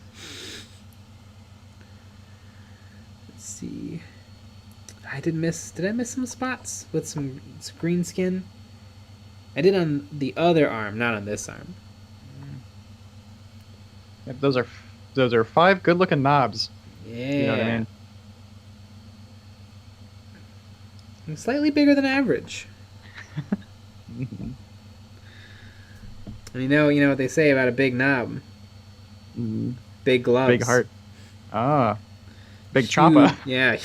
see. Did I miss some spots with some green skin? I did on the other arm, not on this arm. Yep, those are 5 good-looking knobs. Yeah. You know what I mean? I'm slightly bigger than average. And you know what they say about a big knob? Big gloves. Big heart. Ah. Big choppa. Yeah.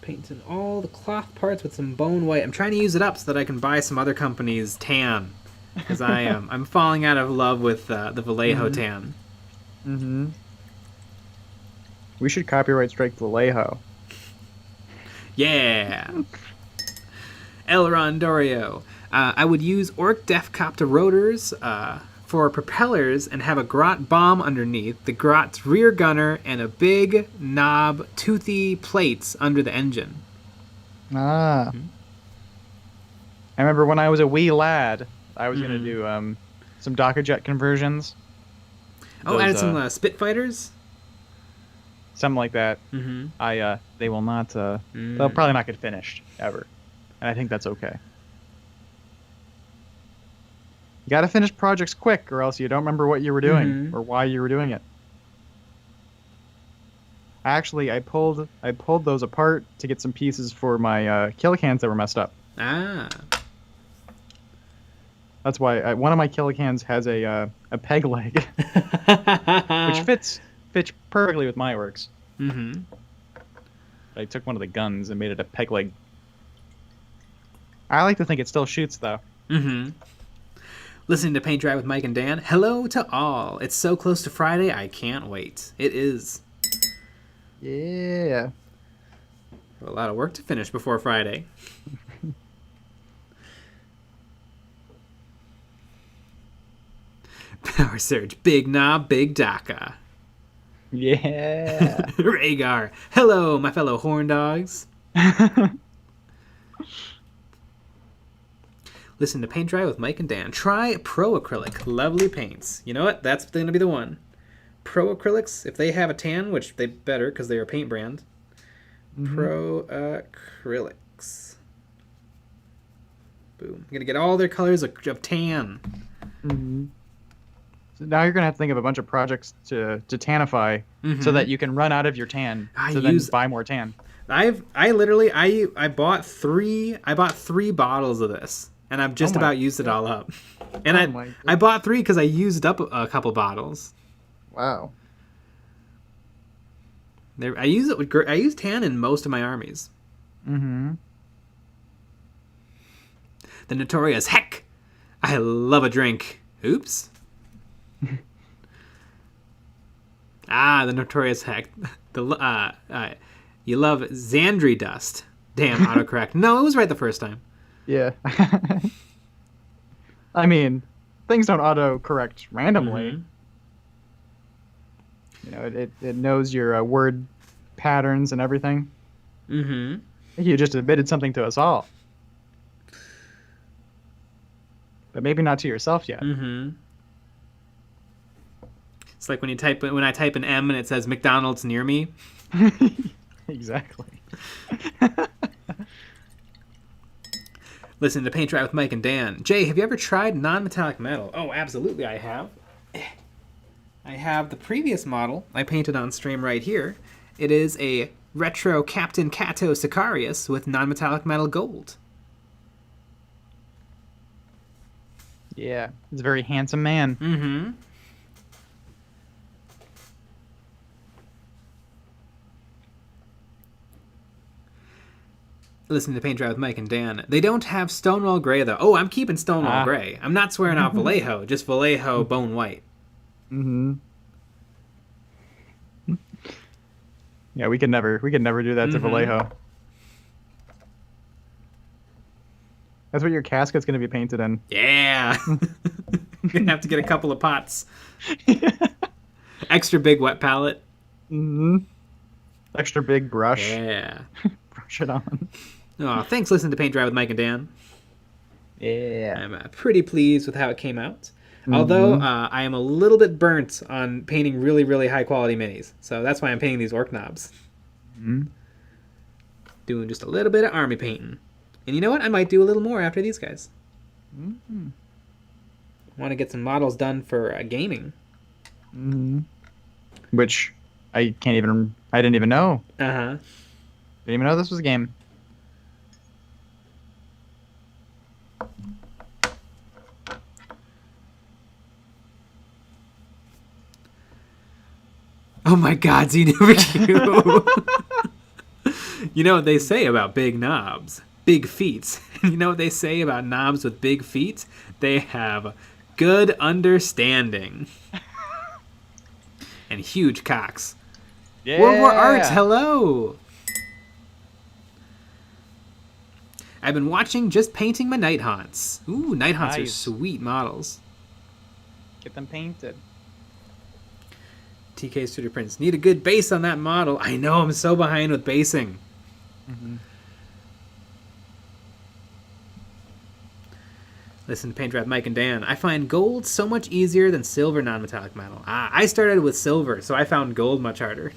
Painting all the cloth parts with some bone white. I'm trying to use it up so that I can buy some other company's tan, because I'm falling out of love with the Vallejo tan. We should copyright strike Vallejo. Yeah. Elron Dorio. I would use Orc Defcopter rotors for propellers and have a Grot bomb underneath, the Grot's rear gunner, and a big knob toothy plates under the engine. I remember when I was a wee lad, I was going to do some Docker jet conversions. Added some Spitfighters? Something like that. They will not, they'll probably not get finished, ever. And I think that's okay. You got to finish projects quick, or else you don't remember what you were doing or why you were doing it. Actually, I pulled those apart to get some pieces for my kill cans that were messed up. That's why one of my kill cans has a peg leg, which fits perfectly with my orcs. I took one of the guns and made it a peg leg. I like to think it still shoots though. Listening to Paint Dry with Mike and Dan. Hello to all. It's so close to Friday, I can't wait. It is. Yeah. A lot of work to finish before Friday. Power Surge. Big knob, big DACA. Yeah. Rhaegar. Hello, my fellow horn dogs. Listen to Paint Dry with Mike and Dan. Try Pro Acrylic. Lovely paints. You know what? That's going to be the one. Pro Acrylics, if they have a tan, which they better because they're a paint brand. Pro Acrylics. Boom. I'm going to get all their colors of tan. So now you're going to have to think of a bunch of projects to tanify so that you can run out of your tan then buy more tan. I bought three bottles of this. And I've just about used it all up. And I bought 3 because I used up a couple bottles. Wow. I use tan in most of my armies. The notorious heck. I love a drink. Oops. The notorious heck. You love Xandri dust. Damn, autocorrect. No, it was right the first time. Yeah. I mean, things don't auto-correct randomly. You know, it knows your word patterns and everything. I think you just admitted something to us all. But maybe not to yourself yet. It's like when I type an M and it says McDonald's near me. Exactly. Listen to Paint Dry with Mike and Dan. Jay, have you ever tried non-metallic metal? Oh, absolutely I have. I have the previous model I painted on stream right here. It is a retro Captain Cato Sicarius with non-metallic metal gold. Yeah, he's a very handsome man. Mm-hmm. Listen to Paint Dry with Mike and Dan. They don't have Stonewall Gray, though. Oh, I'm keeping Stonewall Gray. I'm not swearing off Vallejo, just Vallejo Bone White. Mm-hmm. Yeah, we could never do that to Vallejo. That's what your casket's going to be painted in. Yeah. You're going to have to get a couple of pots. Extra big wet palette. Mm-hmm. Extra big brush. Yeah. Brush it on. Oh, thanks. Listen to Paint Dry with Mike and Dan. Yeah. I'm pretty pleased with how it came out. Although I am a little bit burnt on painting really, really high quality minis. So that's why I'm painting these ORK NOBZ. Doing just a little bit of army painting. And you know what? I might do a little more after these guys. Want to get some models done for gaming. Which I didn't even know. Uh-huh. Didn't even know this was a game. Oh my God, Xenoverq. You know what they say about big knobs? Big feet. You know what they say about knobs with big feet? They have good understanding. And huge cocks. Yeah. World War Art, hello! I've been watching Just Painting my Night Haunts. Ooh, Night Haunts are sweet models. Get them painted. TK Studio Prints. Need a good base on that model. I know, I'm so behind with basing. Listen to Paint Dry with Mike and Dan. I find gold so much easier than silver non-metallic metal. I started with silver, so I found gold much harder.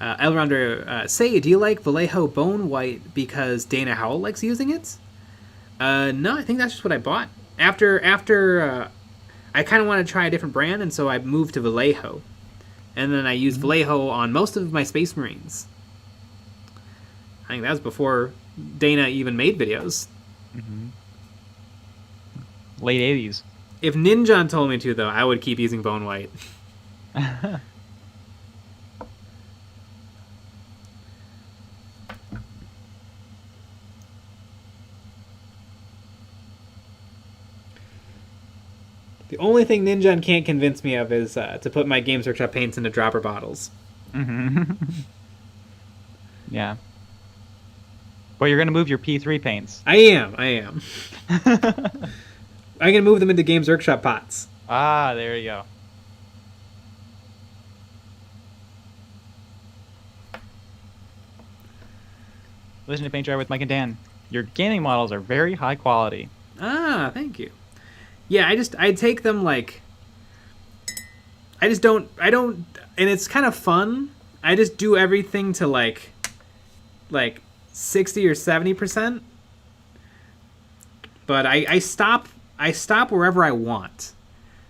Elronder, say, do you like Vallejo Bone White because Dana Howell likes using it? No, I think that's just what I bought. After I kind of wanted to try a different brand, and so I moved to Vallejo. And then I used Vallejo on most of my Space Marines. I think that was before Dana even made videos. Late 80s. If Ninjan told me to, though, I would keep using Bone White. The only thing Ninjan can't convince me of is to put my Games Workshop paints into dropper bottles. Yeah. Well, you're going to move your P3 paints. I am. I'm going to move them into Games Workshop pots. Ah, there you go. Listen to Paint Dry with Mike and Dan. Your gaming models are very high quality. Ah, thank you. Yeah, I take them like, I don't, and it's kind of fun. I just do everything to like 60 or 70%. But I stop wherever I want.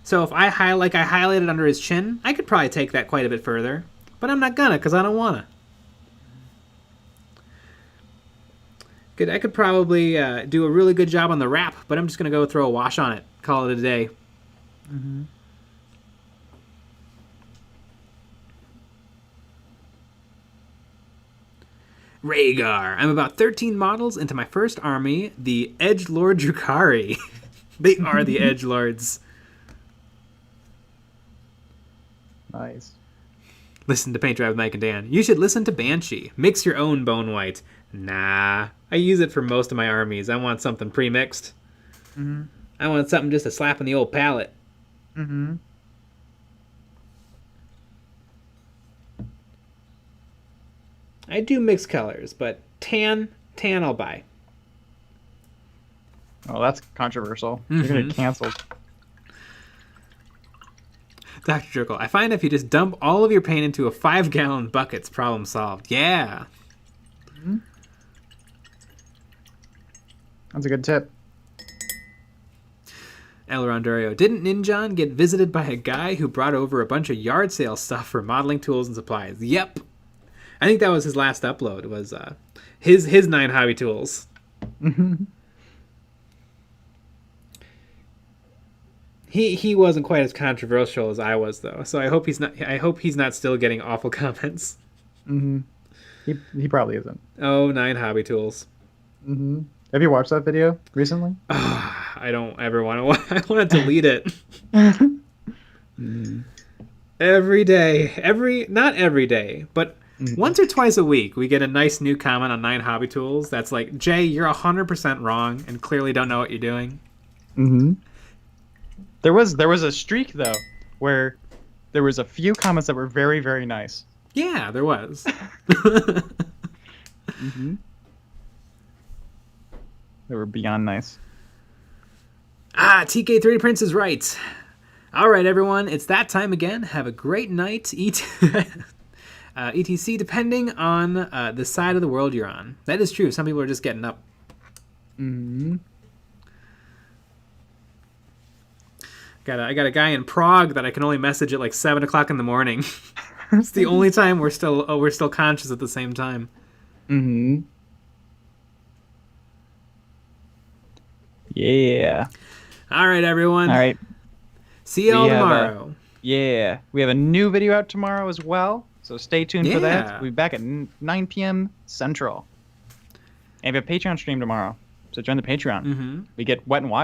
So if I highlighted under his chin, I could probably take that quite a bit further. But I'm not gonna, because I don't wanna. I could probably do a really good job on the wrap, but I'm just gonna go throw a wash on it. Call it a day. Rhaegar. I'm about 13 models into my first army, the Edgelord Drukhari. They are the Edgelords. Nice. Listen to Paint Dry with Mike and Dan. You should listen to Banshee. Mix your own Bone White. Nah. I use it for most of my armies. I want something pre-mixed. I want something just to slap on the old palette. I do mix colors, but tan I'll buy. Oh, that's controversial. You're going to get canceled. Dr. Jerkle, I find if you just dump all of your paint into a 5-gallon bucket, it's problem solved. Yeah. Mm-hmm. That's a good tip. El Rondario, didn't Ninjon get visited by a guy who brought over a bunch of yard sale stuff for modeling tools and supplies? Yep. I think that was his last upload, was his 9 hobby tools. He wasn't quite as controversial as I was, though, so I hope he's not still getting awful comments. He probably isn't. Oh, 9 hobby tools. Have you watched that video recently? I don't ever want to. I want to delete it. Every day, not every day, but once or twice a week, we get a nice new comment on 9 hobby tools that's like, Jay, you're 100% wrong and clearly don't know what you're doing. There was a streak though where there was a few comments that were very, very nice. Yeah, there was. They were beyond nice. TK3 Prince is right. All right, everyone, it's that time again. Have a great night, etc. Depending on the side of the world you're on. That is true. Some people are just getting up. I got a guy in Prague that I can only message at like 7 o'clock in the morning. It's the only time we're still conscious at the same time. Yeah. All right, everyone. All right. See y'all tomorrow. We have a new video out tomorrow as well, so stay tuned for that. We'll be back at 9 p.m. Central. And we have a Patreon stream tomorrow, so join the Patreon. We get Wet and Wild.